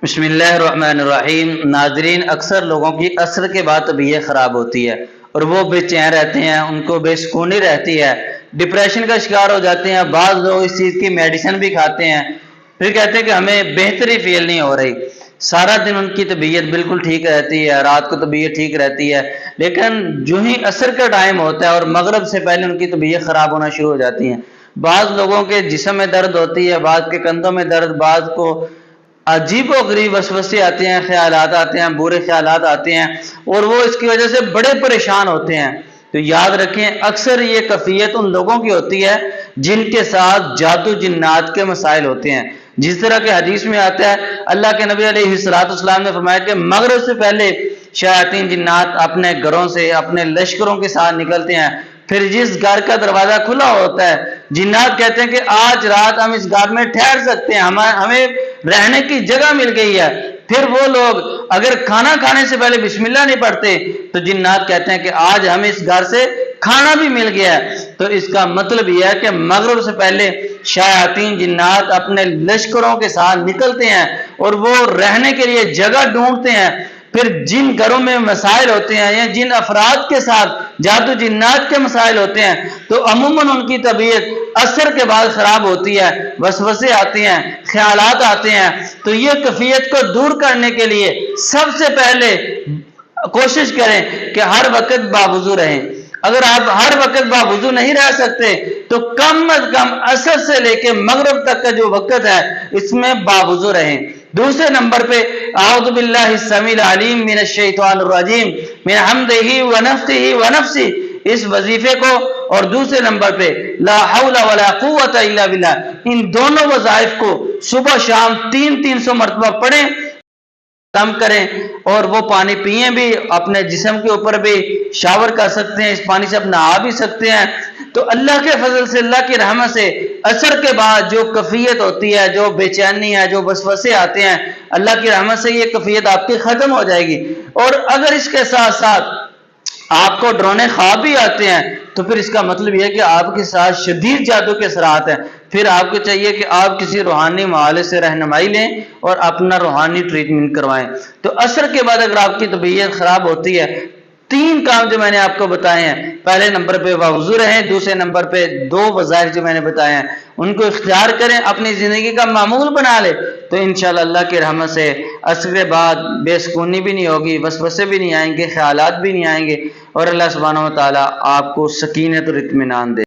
بسم اللہ الرحمن الرحیم۔ ناظرین، اکثر لوگوں کی عصر کے بعد طبیعت خراب ہوتی ہے اور وہ بے چین رہتے ہیں، ان کو بے سکونی رہتی ہے، ڈپریشن کا شکار ہو جاتے ہیں۔ بعض لوگ اس چیز کی میڈیسن بھی کھاتے ہیں، پھر کہتے ہیں کہ ہمیں بہتری فیل نہیں ہو رہی۔ سارا دن ان کی طبیعت بالکل ٹھیک رہتی ہے، رات کو طبیعت ٹھیک رہتی ہے، لیکن جو ہی عصر کا ٹائم ہوتا ہے اور مغرب سے پہلے ان کی طبیعت خراب ہونا شروع ہو جاتی ہے۔ بعض لوگوں کے جسم میں درد ہوتی ہے، بعض کے کندھوں میں درد، بعض کو عجیب و غریب وسوسے آتے ہیں، خیالات آتے ہیں، برے خیالات آتے ہیں، اور وہ اس کی وجہ سے بڑے پریشان ہوتے ہیں۔ تو یاد رکھیں، اکثر یہ کیفیت ان لوگوں کی ہوتی ہے جن کے ساتھ جادو جنات کے مسائل ہوتے ہیں۔ جس طرح کہ حدیث میں آتا ہے، اللہ کے نبی علیہ السلام نے فرمایا کہ مغرب سے پہلے شیاطین جنات اپنے گھروں سے اپنے لشکروں کے ساتھ نکلتے ہیں، پھر جس گھر کا دروازہ کھلا ہوتا ہے جنات کہتے ہیں کہ آج رات ہم اس گھر میں ٹھہر سکتے ہیں، ہمیں رہنے کی جگہ مل گئی ہے۔ پھر وہ لوگ اگر کھانا کھانے سے پہلے بسم اللہ نہیں پڑھتے تو جنات کہتے ہیں کہ آج ہمیں اس گھر سے کھانا بھی مل گیا ہے۔ تو اس کا مطلب یہ ہے کہ مغرب سے پہلے شیاطین جنات اپنے لشکروں کے ساتھ نکلتے ہیں اور وہ رہنے کے لیے جگہ ڈھونڈتے ہیں۔ پھر جن گھروں میں مسائل ہوتے ہیں یا جن افراد کے ساتھ جادو جنات کے مسائل ہوتے ہیں تو عموماً ان کی طبیعت عصر کے بعد خراب ہوتی ہے، وسوسے آتے ہیں، خیالات آتے ہیں۔ تو یہ کیفیت کو دور کرنے کے لیے سب سے پہلے کوشش کریں کہ ہر وقت باوضو رہیں۔ اگر آپ ہر وقت باوضو نہیں رہ سکتے تو کم از کم عصر سے لے کے مغرب تک کا جو وقت ہے اس میں باوضو رہیں۔ دوسرے نمبر پہ اعوذ باللہ السمیع العلیم من الشیطان الرجیم من حمدہ ونفثہ ونفثہ، اس وظیفے کو، اور دوسرے نمبر پہ لا حول ولا قوت الا باللہ، ان دونوں وظائف کو صبح شام 300 مرتبہ پڑھیں، کم کریں، اور وہ پانی پئیں بھی، اپنے جسم کے اوپر بھی شاور کر سکتے ہیں، اس پانی سے اپنا نہا بھی سکتے ہیں۔ تو اللہ کے فضل سے، اللہ کی رحمت سے عصر کے بعد جو کیفیت ہوتی ہے، جو بے چینی ہے، جو وسوسے آتے ہیں، اللہ کی رحمت سے یہ کیفیت آپ کی ختم ہو جائے گی۔ اور اگر اس کے ساتھ ساتھ آپ کو ڈرونے خواب بھی آتے ہیں تو پھر اس کا مطلب یہ ہے کہ آپ کے ساتھ شدید جادو کے اثرات ہیں۔ پھر آپ کو چاہیے کہ آپ کسی روحانی معالج سے رہنمائی لیں اور اپنا روحانی ٹریٹمنٹ کروائیں۔ تو عصر کے بعد اگر آپ کی طبیعت خراب ہوتی ہے، 3 کام جو میں نے آپ کو بتائے ہیں، پہلے نمبر پہ باوضو رہیں، دوسرے نمبر پہ 2 وظائف جو میں نے بتائے ہیں ان کو اختیار کریں، اپنی زندگی کا معمول بنا لیں، تو انشاءاللہ اللہ کی رحمت سے عصر کے بعد بے سکونی بھی نہیں ہوگی، وسوسے بھی نہیں آئیں گے، خیالات بھی نہیں آئیں گے، اور اللہ سبحانہ و تعالیٰ آپ کو سکینت اور اطمینان دے۔